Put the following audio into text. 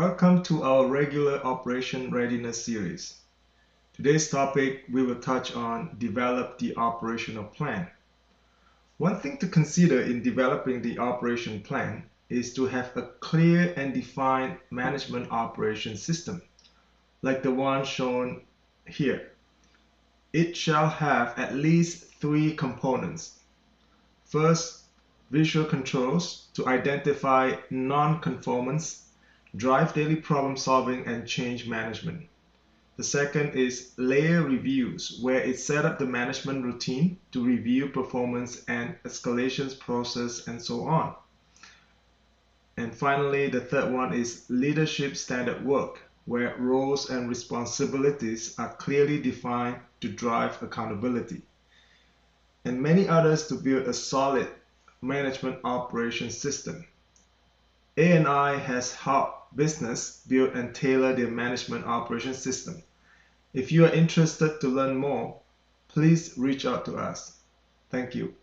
Welcome to our regular Operation Readiness series. Today's topic, we will touch on develop the operational plan. One thing to consider in developing the operation plan is to have a clear and defined management operation system, like the one shown here. It shall have at least 3 components. First, visual controls to identify non-conformance, drive daily problem solving and change management. The second is layer reviews, where it set up the management routine to review performance and escalations process and so on. And finally, the third one is leadership standard work, where roles and responsibilities are clearly defined to drive accountability. And many others to build a solid management operation system. A&I has helped business build and tailor their management operation system. If you are interested to learn more, please reach out to us. Thank you.